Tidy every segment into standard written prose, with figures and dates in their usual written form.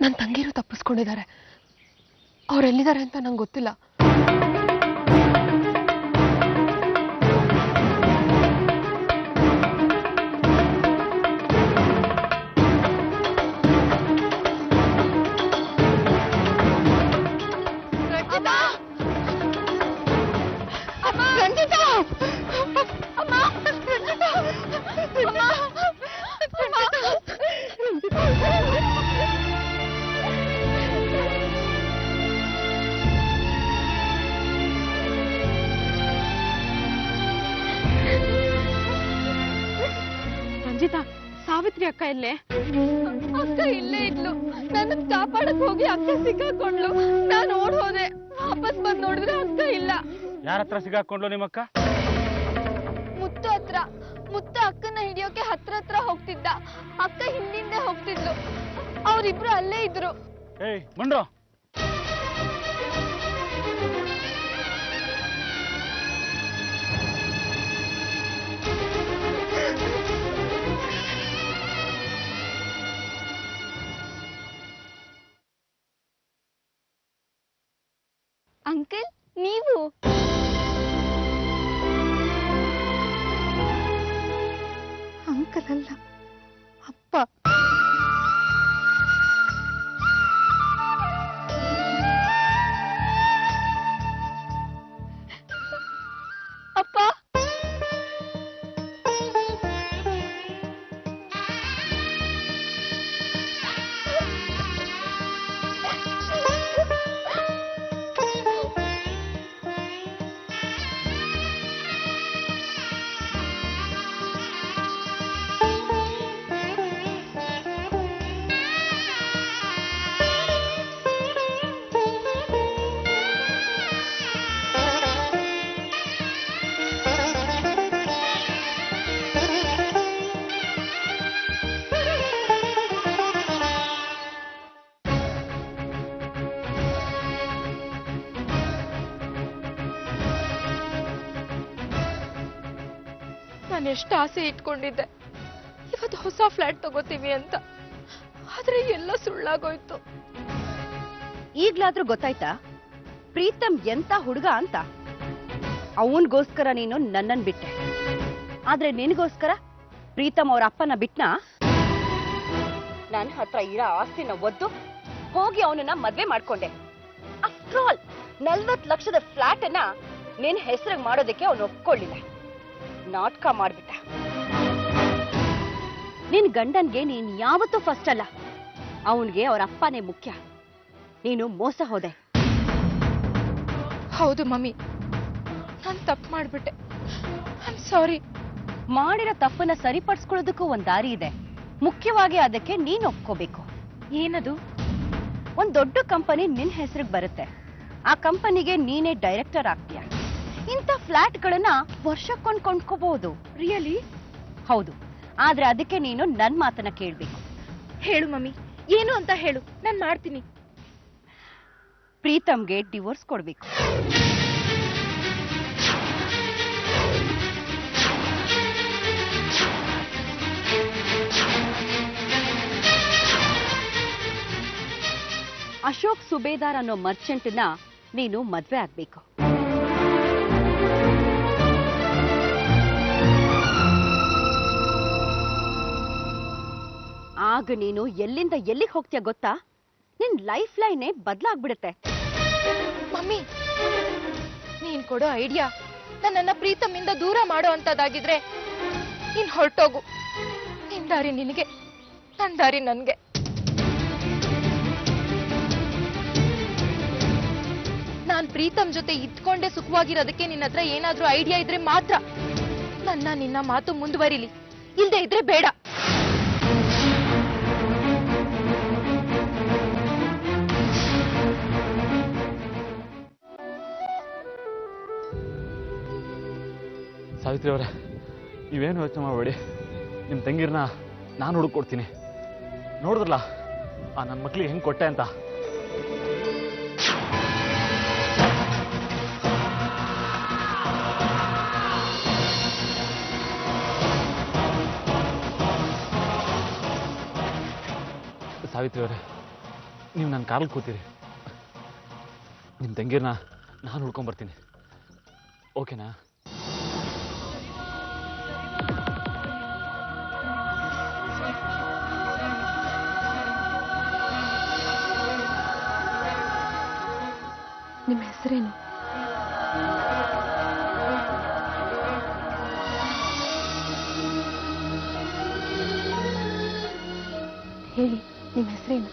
ನನ್ನ ತಂಗಿರು ತಪ್ಪಿಸ್ಕೊಂಡಿದ್ದಾರೆ. ಅವರೆಲ್ಲಿದ್ದಾರೆ ಅಂತ ನಂಗೆ ಗೊತ್ತಿಲ್ಲ. ರಂಜಿತಾ, ಸಾವಿತ್ರಿ ಅಕ್ಕ ಇಲ್ಲೇ? ಅಕ್ಕ ಇಲ್ಲೇ ಇದ್ಲು. ನನ್ನ ಕಾಪಾಡಕ್ ಹೋಗಿ ಅಕ್ಕ ಸಿಕ್ಕಾಕೊಂಡ್ಲು. ನಾನು ಓಡ್ ಹೋದೆ. ವಾಪಸ್ ಬಂದ್ ನೋಡಿದ್ರೆ ಅಕ್ಕ ಇಲ್ಲ. ಯಾರ ಹತ್ರ ಸಿಗಾಕೊಂಡ್ಲು ನಿಮ್ಮಕ್ಕ? ಮುತ್ತು ಹತ್ರ. ಮುತ್ತ ಅಕ್ಕನ ಹಿಡಿಯೋಕೆ ಹತ್ರ ಹೋಗ್ತಿದ್ದ. ಅಕ್ಕ ಹಿಂದಿಂದೆ ಹೋಗ್ತಿದ್ಲು. ಅವ್ರಿಬ್ರು ಅಲ್ಲೇ ಇದ್ರು. ಏಯ್ ಮಂಡ್ರು, ಅಂಕಲ್, ನೀವು? ಅಂಕಲ್ ಅಲ್ಲ, ಅಪ್ಪ. ಅಪ್ಪ, ನಾನು ಎಷ್ಟು ಆಸೆ ಇಟ್ಕೊಂಡಿದ್ದೆ ಇವತ್ತು ಹೊಸ ಫ್ಲಾಟ್ ತಗೋತೀವಿ ಅಂತ. ಆದ್ರೆ ಎಲ್ಲ ಸುಳ್ಳಾಗೋಯ್ತು. ಈಗ್ಲಾದ್ರೂ ಗೊತ್ತಾಯ್ತಾ ಪ್ರೀತಮ್ ಎಂತ ಹುಡುಗ ಅಂತ? ಅವನ್ಗೋಸ್ಕರ ನೀನು ನನ್ನನ್ ಬಿಟ್ಟೆ, ಆದ್ರೆ ನಿನಗೋಸ್ಕರ ಪ್ರೀತಮ್ ಅವ್ರ ಅಪ್ಪನ ಬಿಟ್ನಾ? ನನ್ನ ಹತ್ರ ಇರೋ ಆಸ್ತಿನ ಒದ್ದು ಹೋಗಿ ಅವನನ್ನ ಮದ್ವೆ ಮಾಡ್ಕೊಂಡೆ. ಆಫ್ಟರ್ ಆಲ್ 40 ಲಕ್ಷದ ಫ್ಲಾಟ್ ಅನ್ನ ನಿನ್ ಹೆಸರಿಗೆ ಮಾಡೋದಕ್ಕೆ ಅವನು ಒಪ್ಕೊಳ್ಳಿಲ್ಲ. ನಾಟಕ ಮಾಡ್ಬಿಟ್ಟ. ನಿನ್ ಗಂಡನ್ಗೆ ನೀನ್ ಯಾವತ್ತೂ ಫಸ್ಟ್ ಅಲ್ಲ, ಅವನ್ಗೆ ಅವ್ರ ಅಪ್ಪನೇ ಮುಖ್ಯ. ನೀನು ಮೋಸ ಹೋದೆ. ಹೌದು ಮಮ್ಮಿ, ನಾನು ತಪ್ಪು ಮಾಡ್ಬಿಟ್ಟೆ. I am sorry. ಮಾಡಿರೋ ತಪ್ಪನ್ನ ಸರಿಪಡಿಸ್ಕೊಳ್ಳೋದಕ್ಕೂ ಒಂದ್ ದಾರಿ ಇದೆ. ಮುಖ್ಯವಾಗಿ ಅದಕ್ಕೆ ನೀನ್ ಒಪ್ಕೋಬೇಕು. ಏನದು? ಒಂದ್ ದೊಡ್ಡ ಕಂಪನಿ ನಿನ್ ಹೆಸರಿಗೆ ಬರುತ್ತೆ. ಆ ಕಂಪನಿಗೆ ನೀನೇ ಡೈರೆಕ್ಟರ್ ಆಗ್ತೀಯ. ಇಂಥ ಫ್ಲಾಟ್ಗಳನ್ನ ವರ್ಷಕ್ಕೊಂದು ಕೊಂಡ್ಕೋಬಹುದು. ರಿಯಲಿ? ಹೌದು, ಆದ್ರೆ ಅದಕ್ಕೆ ನೀನು ನನ್ ಮಾತನ್ನ ಕೇಳ್ಬೇಕು. ಹೇಳು ಮಮ್ಮಿ, ಏನು ಅಂತ ಹೇಳು, ನಾನು ಮಾಡ್ತೀನಿ. ಪ್ರೀತಮ್ಗೆ ಡಿವೋರ್ಸ್ ಕೊಡ್ಬೇಕು. ಅಶೋಕ್ ಸುಬೇದಾರ್ ಅನ್ನೋ ಮರ್ಚೆಂಟ್ನ ನೀನು ಮದ್ವೆ ಆಗ್ಬೇಕು. ಆಗ ನೀನು ಎಲ್ಲಿಂದ ಎಲ್ಲಿಗೆ ಹೋಗ್ತೀಯ ಗೊತ್ತಾ? ನಿನ್ ಲೈಫ್ ಲೈನೇ ಬದಲಾಗ್ಬಿಡುತ್ತೆ. ಮಮ್ಮಿ, ನೀನ್ ಕೊಡೋ ಐಡಿಯಾ ನನ್ನನ್ನ ಪ್ರೀತಮ್ಮಿಂದ ದೂರ ಮಾಡೋ ಅಂತದಾಗಿದ್ರೆ ನೀನ್ ಹೊರಟೋಗು. ನಿನ್ ದಾರಿ ನಿನಗೆ, ನನ್ ದಾರಿ ನನ್ಗೆ. ನಾನ್ ಪ್ರೀತಮ್ ಜೊತೆ ಇದ್ಕೊಂಡೆ ಸುಖವಾಗಿರೋದಕ್ಕೆ ನಿನ್ನ ಹತ್ರ ಏನಾದ್ರೂ ಐಡಿಯಾ ಇದ್ರೆ ಮಾತ್ರ ನಿನ್ನ ಮಾತು ಮುಂದುವರಿಲಿ, ಇಲ್ದೇ ಇದ್ರೆ ಬೇಡ. ಸಾವಿತ್ರಿ ಅವರೇ, ನೀವೇನು ಯೋಚನೆ ಮಾಡಬೇಡಿ. ನಿಮ್ಮ ತಂಗಿರ್ನ ನಾನು ಹುಡುಕೊಡ್ತೀನಿ. ನೋಡಿದ್ರಲ್ಲ ಆ ನನ್ನ ಮಕ್ಳಿಗೆ ಹೆಂಗೆ ಕೊಟ್ಟೆ ಅಂತ. ಸಾವಿತ್ರಿ ಅವರೇ, ನೀವು ನನ್ನ ಕಾರಲ್ಲಿ ಕೂತೀರಿ, ನಿಮ್ಮ ತಂಗಿರನ್ನ ನಾನು ಹುಡ್ಕೊಂಬರ್ತೀನಿ, ಓಕೆನಾ? ನಿಮ್ಮ ಹೆಸರೇನು? ಹೇಳಿ, ನಿಮ್ಮ ಹೆಸರೇನು?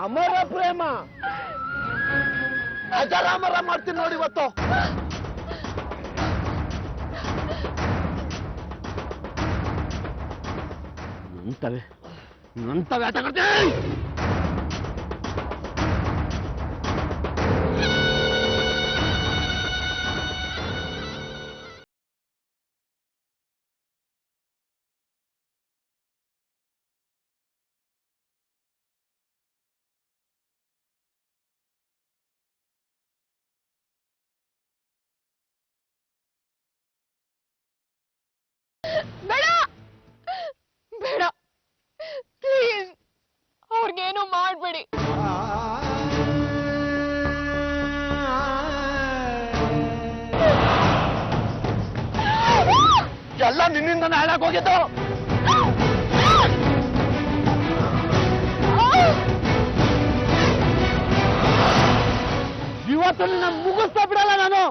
ಅಮರ ಪ್ರೇಮ ಅಜರಾಮರ ಮಾಡ್ತೀನಿ ನೋಡಿ ಇವತ್ತು. ನಂತವೇ ಆಟ ಕಟ್ತೀನಿ. ಬೇಡ ಬೇಡ, ಪ್ಲೀಸ್ ಅವ್ರಿಗೇನು ಮಾಡ್ಬೇಡಿ. ಎಲ್ಲ ನಿನ್ನಿಂದ ಹಾಳಾಗಿ ಹೋಗಿದ್ದು. ಇವತ್ತು ನಿನ್ನ ಮುಗಿಸ್ತಾ ಬಿಡಲ್ಲ ನಾನು.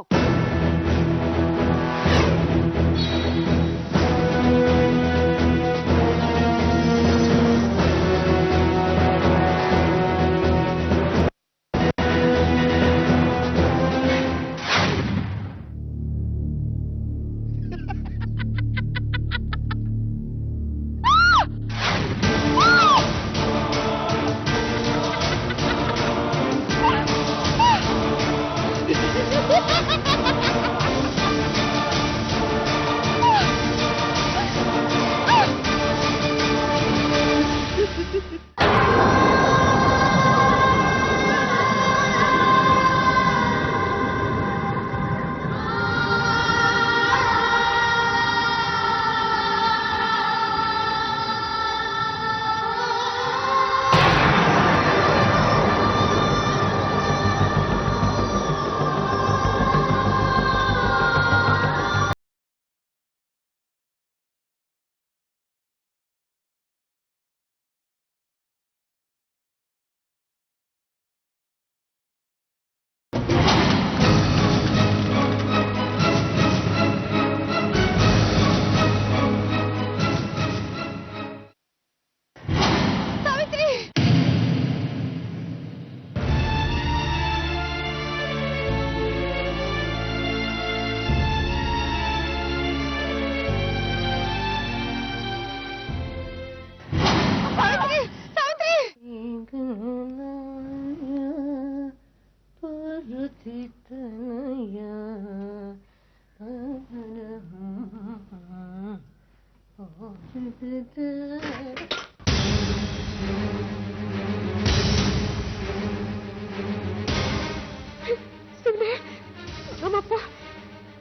ನಮ್ಮಪ್ಪ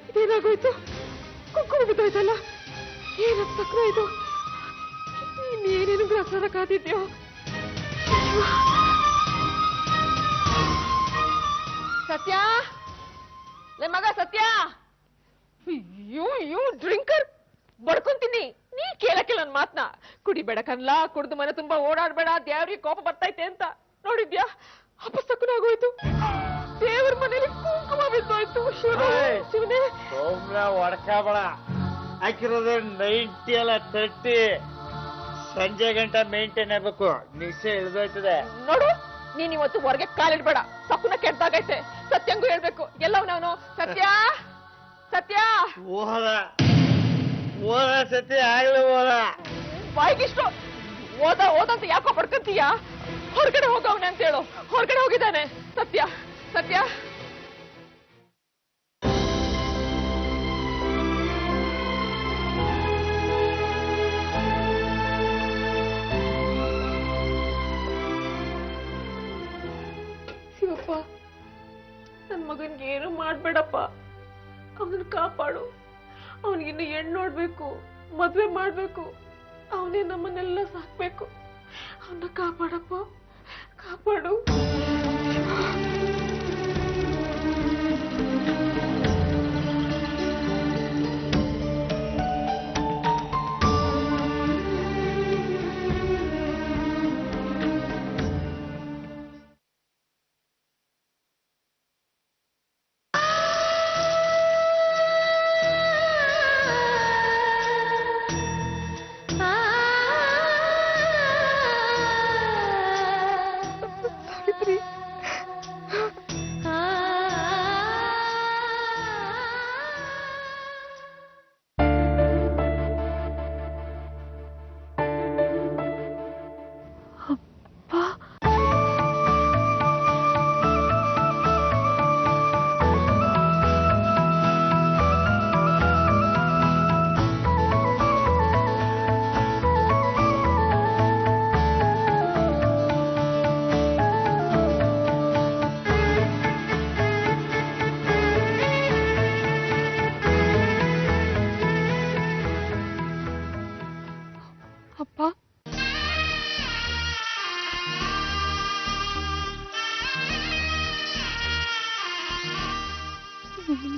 ಇದೇನಾಗೋಯ್ತು? ಕುಂಕುಮ ಬಿದ್ದೋಯ್ತಲ್ಲ, ಏನಪ್ಪ ಸಕ್ರ ಇದು? ನೀನೇನು ಗ್ರಸರ ಕಾದಿದ್ಯೋ? ಸತ್ಯ, ನನ್ ಮಗ ಸತ್ಯ, ಅಯ್ಯೋ ಡ್ರಿಂಕರ್, ಬಡ್ಕೊಂತೀನಿ. ನೀ ಕೇಳಕ್ಕಿಲ್ಲ ನನ್ ಮಾತ್ನ. ಕುಡಿಬೇಡ ಕನ್ಲ, ಕುಡ್ದು ಮನೆ ತುಂಬಾ ಓಡಾಡ್ಬೇಡ, ದೇವ್ರಿಗೆ ಕೋಪ ಬರ್ತೈತೆ ಅಂತ. ನೋಡಿದ್ಯಾ, ಅಪಸ್ತಕನಾಗೋಯ್ತು. ದೇವ್ರ ಮನೇಲಿ ಕುಂಕುಮ ಬಿದ್ದೋಯ್ತು. ಶಿವನೇ, ಹೊಡ್ಕಬೇಡ. ಹಾಕಿರೋದು 90 ಅಲ್ಲ 30. ಸಂಜೆ ಗಂಟ ಮೇಂಟೈನ್ ಆಗ್ಬೇಕು, ನಿಶೆ ಇಳಿದೋಯ್ತದೆ. ನೋಡು, ನೀನ್ ಇವತ್ತು ಹೊರಗೆ ಕಾಲಿಡ್ಬೇಡ, ಸಪ್ಪನ ಕೆಟ್ಟಾಗೈತೆ. ಸತ್ಯಂಗೂ ಹೇಳ್ಬೇಕು. ಎಲ್ಲವನವನು ಸತ್ಯ ಸತ್ಯ ಓದ ಸತ್ಯ ಆಗ್ಲಿ ಓದ. ಬಾಯಿಗಿಷ್ಟು ಓದಂತ ಯಾಕೋ ಪಡ್ಕಂತೀಯ? ಹೊರಗಡೆ ಹೋಗವನೆ ಅಂತ ಹೇಳು. ಹೊರಗಡೆ ಹೋಗಿದ್ದಾನೆ ಸತ್ಯ. ಸತ್ಯ, ಶಿವಪ್ಪ, ನನ್ ಮಗನ್ಗೆ ಏನು ಮಾಡ್ಬೇಡಪ್ಪ. ಅವನನ್ನ ಕಾಪಾಡು. ಅವನಿಗಿನ್ನು ಹೆಣ್ಣು ನೋಡ್ಬೇಕು, ಮದ್ವೆ ಮಾಡ್ಬೇಕು. ಅವನೇ ನಮ್ಮನ್ನೆಲ್ಲ ಸಾಕ್ಬೇಕು. ಅವನ್ನ ಕಾಪಾಡಪ್ಪ, ಕಾಪಾಡು.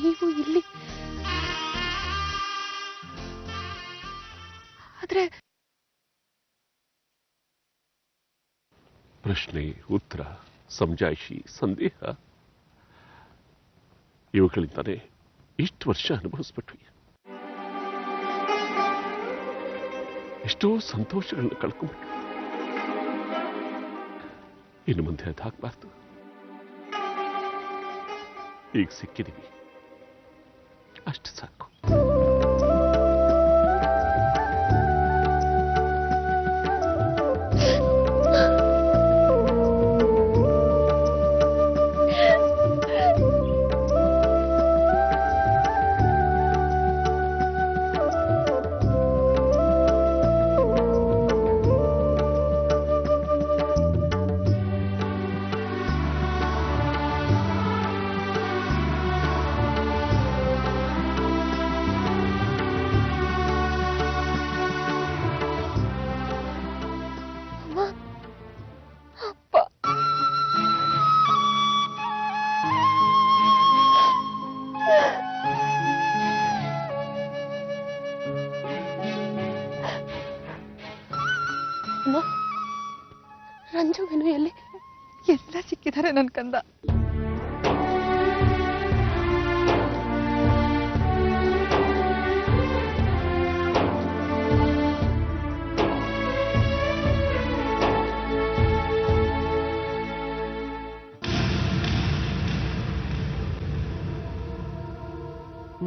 ನೀವು ಇಲ್ಲಿ? ಆದ್ರೆ ಪ್ರಶ್ನೆ, ಉತ್ತರ, ಸಮಜಾಯಿಷಿ, ಸಂದೇಹ ಇವುಗಳಿಂದಾನೆ ಇಷ್ಟು ವರ್ಷ ಅನುಭವಿಸ್ಬಿಟ್ವಿ. ಎಷ್ಟೋ ಸಂತೋಷಗಳನ್ನ ಕಳ್ಕೊಂಡ್ಬಿಟ್ವಿ. ಇನ್ನು ಮುಂದೆ ಅದಾಗಬಾರ್ದು. ಈಗ ಸಿಕ್ಕಿದೀವಿ, ಅಷ್ಟು ಸಾಕು. ರಂಜುವಿನು ಎಲ್ಲಿ? ಎಲ್ಲ ಸಿಕ್ಕಿದ್ದಾರೆ ನನ್ ಕಂದ.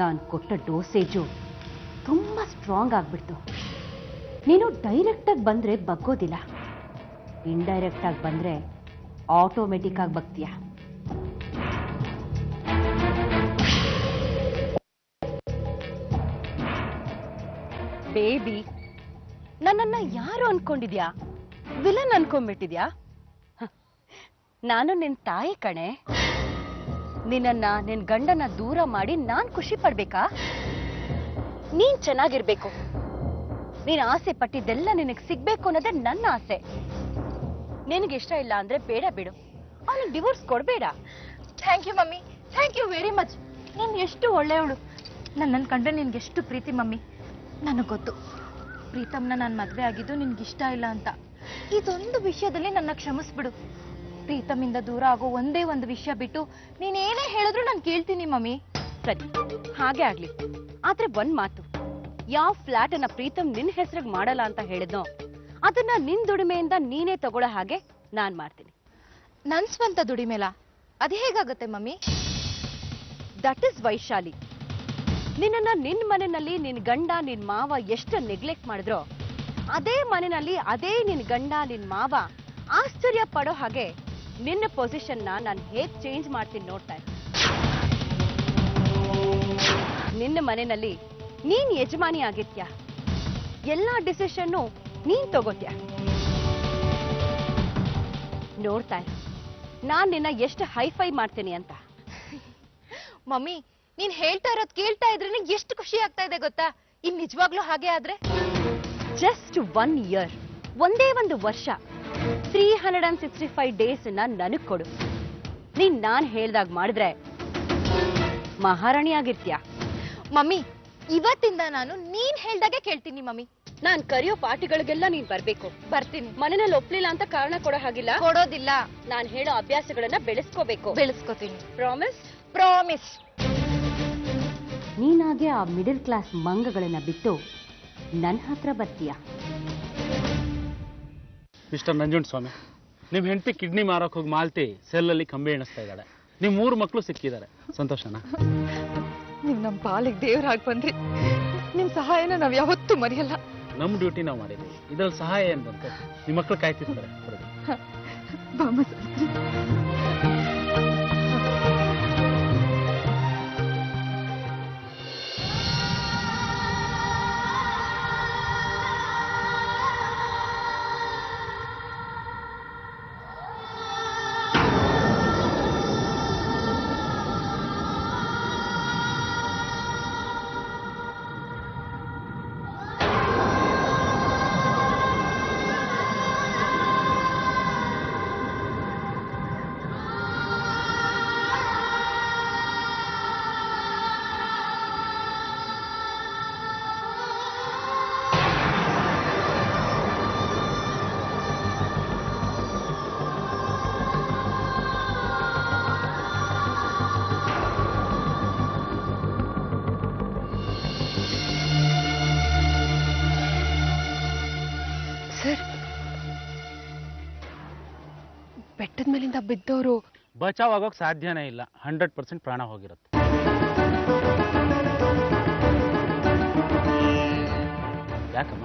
ನಾನು ಕೊಟ್ಟ ಡೋಸೇಜು ತುಂಬಾ ಸ್ಟ್ರಾಂಗ್ ಆಗ್ಬಿಡ್ತು. ನೀನು ಡೈರೆಕ್ಟ್ ಆಗಿ ಬಂದ್ರೆ ಬಗ್ಗೋದಿಲ್ಲ, ಇಂಡೈರೆಕ್ಟ್ ಆಗಿ ಬಂದ್ರೆ ಆಟೋಮೆಟಿಕ್ ಆಗಿ ಬಗ್ತೀಯ. ಬೇಬಿ, ನನ್ನನ್ನ ಯಾರು ಅನ್ಕೊಂಡಿದ್ಯಾ? ವಿಲನ್ ಅನ್ಕೊಂಡ್ಬಿಟ್ಟಿದ್ಯಾ? ನಾನು ನಿನ್ ತಾಯಿ ಕಣೆ. ನಿನ್ನ ನಿನ್ ಗಂಡನ ದೂರ ಮಾಡಿ ನಾನ್ ಖುಷಿ ಪಡ್ಬೇಕಾ? ನೀನ್ ಚೆನ್ನಾಗಿರ್ಬೇಕು, ನೀನ್ ಆಸೆ ಪಟ್ಟಿದ್ದೆಲ್ಲ ನಿನಗ್ ಸಿಗ್ಬೇಕು ಅನ್ನೋದೇ ನನ್ನ ಆಸೆ. ನಿನಗೆ ಇಷ್ಟ ಇಲ್ಲ ಅಂದ್ರೆ ಬೇಡ ಬಿಡು, ಅವನಿಗೆ ಡಿವೋರ್ಸ್ ಕೊಡ್ಬೇಡ. Thank you mummy, thank you very much. ನೀನ್ ಎಷ್ಟು ಒಳ್ಳೆಯವಳು. ನನ್ನನ್ನು ಕಂಡ್ರೆ ನಿನ್ಗೆ ಎಷ್ಟು ಪ್ರೀತಿ ಮಮ್ಮಿ. ನನಗೆ ಗೊತ್ತು ಪ್ರೀತಮ್ನ ನಾನು ಮದುವೆ ಆಗಿದ್ದು ನಿನ್ಗೆ ಇಷ್ಟ ಇಲ್ಲ ಅಂತ. ಇದೊಂದು ವಿಷಯದಲ್ಲಿ ನನ್ನ ಕ್ಷಮಿಸ್ಬಿಡು. ಪ್ರೀತಮಿಂದ ದೂರ ಆಗೋ ಒಂದೇ ಒಂದು ವಿಷಯ ಬಿಟ್ಟು ನೀನೇನೇ ಹೇಳಿದ್ರು ನಾನು ಕೇಳ್ತೀನಿ ಮಮ್ಮಿ. ಸರಿ, ಹಾಗೆ ಆಗ್ಲಿ. ಆದ್ರೆ ಒಂದ್ ಮಾತು, ಯಾವ ಫ್ಲಾಟ್ ಅನ್ನ ಪ್ರೀತಮ್ ನಿನ್ ಹೆಸರಿಗೆ ಮಾಡಲ್ಲ ಅಂತ ಹೇಳಿದ್ನೋ ಅದನ್ನ ನಿನ್ ದುಡಿಮೆಯಿಂದ ನೀನೇ ತಗೊಳ್ಳೋ ಹಾಗೆ ನಾನ್ ಮಾಡ್ತೀನಿ. ನನ್ ಸ್ವಂತ ದುಡಿಮೇಲ ಅದು ಹೇಗಾಗುತ್ತೆ ಮಮ್ಮಿ? That is Vaishali. ನಿನ್ನ ನಿನ್ ಮನೆಯಲ್ಲಿ ನಿನ್ ಗಂಡ ನಿನ್ ಮಾವ ಎಷ್ಟು ನೆಗ್ಲೆಕ್ಟ್ ಮಾಡಿದ್ರೋ ಅದೇ ಮನೆಯಲ್ಲಿ ಅದೇ ನಿನ್ ಗಂಡ ನಿನ್ ಮಾವ ಆಶ್ಚರ್ಯ ಪಡೋ ಹಾಗೆ ನಿನ್ನ ಪೊಸಿಷನ್ ನಾನು ಹೇಗ್ ಚೇಂಜ್ ಮಾಡ್ತೀನಿ ನೋಡ್ತಾ ಇರು. ನಿನ್ನ ಮನೆಯಲ್ಲಿ ನೀನ್ ಯಜಮಾನಿ ಆಗಿತ್ಯಾ, ಎಲ್ಲಾ ಡಿಸಿಷನ್ನು ನೀನ್ ತಗೋತ್ಯಾ. ನೋಡ್ತಾ ಇರು ನಾನ್ ನಿನ್ನ ಎಷ್ಟು ಹೈಫೈ ಮಾಡ್ತೀನಿ ಅಂತ. ಮಮ್ಮಿ, ನೀನ್ ಹೇಳ್ತಾ ಇರೋದ್ ಕೇಳ್ತಾ ಇದ್ರೆ ಎಷ್ಟು ಖುಷಿ ಆಗ್ತಾ ಇದೆ ಗೊತ್ತಾ? ಇನ್ ನಿಜವಾಗ್ಲೂ ಹಾಗೆ ಆದ್ರೆ ಜಸ್ಟ್ 1 year, ಒಂದೇ ಒಂದು ವರ್ಷ, 365 days ನನಗ್ ಕೊಡು. ನೀನ್ ನಾನ್ ಹೇಳ್ದಾಗ ಮಾಡಿದ್ರೆ ಮಹಾರಾಣಿ ಆಗಿರ್ತೀಯ. ಮಮ್ಮಿ, ಇವತ್ತಿಂದ ನಾನು ನೀನ್ ಹೇಳ್ದಾಗೆ ಕೇಳ್ತೀನಿ ಮಮ್ಮಿ. ನಾನ್ ಕರೆಯೋ ಪಾರ್ಟಿಗಳಿಗೆಲ್ಲ ನೀನ್ ಬರ್ಬೇಕು. ಬರ್ತೀನಿ. ಮನೆಯಲ್ಲಿ ಒಪ್ಲಿಲ್ಲ ಅಂತ ಕಾರಣ ಕೊಡೋ ಹಾಗಿಲ್ಲ. ಕೊಡೋದಿಲ್ಲ. ನಾನ್ ಹೇಳೋ ಅಭ್ಯಾಸಗಳನ್ನ ಬೆಳೆಸ್ಕೋಬೇಕು. ಬೆಳೆಸ್ಕೋತೀನಿ. ಪ್ರಾಮಿಸ್? ಪ್ರಾಮಿಸ್. ನೀನಾಗೆ ಆ ಮಿಡಲ್ ಕ್ಲಾಸ್ ಮಂಗಗಳನ್ನ ಬಿಟ್ಟು ನನ್ನ ಹತ್ರ ಬರ್ತೀಯ. ಮಿಸ್ಟರ್ ನಂಜುಂಡಸ್ವಾಮಿ, ನಿಮ್ ಹೆಂಡತಿ ಕಿಡ್ನಿ ಮಾರಕ್ ಹೋಗಿ ಮಾಲ್ತಿ ಸೆಲ್ಲಲ್ಲಿ ಕಂಬಿ ಎಣಿಸ್ತಾ ಇದ್ದಾಳೆ. ನಿಮ್ 3 ಮಕ್ಕಳು ಸಿಕ್ಕಿದ್ದಾರೆ. ಸಂತೋಷನಾ? ನೀವ್ ನಮ್ ಪಾಲಿಗೆ ದೇವ್ರಾಗ್ ಬಂದ್ರಿ. ನಿಮ್ ಸಹಾಯನ ನಾವ್ ಯಾವತ್ತೂ ಮರೆಯಲ್ಲ. ನಮ್ ಡ್ಯೂಟಿ ನಾವು ಮಾಡಿದ್ವಿ, ಇದ್ರಲ್ಲಿ ಸಹಾಯ ಏನ್ ಬಂತು? ನಿಮ್ ಮಕ್ಕಳು ಕಾಯ್ತಿರ್ತಾರೆ. ಸರ್, ಬೆಟ್ಟದ ಮೇಲಿಂದ ಬಿದ್ದವರು ಬಚಾವ್ ಆಗೋಕ್ ಸಾಧ್ಯನೇ ಇಲ್ಲ. 100% ಪ್ರಾಣ ಹೋಗಿರುತ್ತೆ. ಯಾಕಮ್ಮ?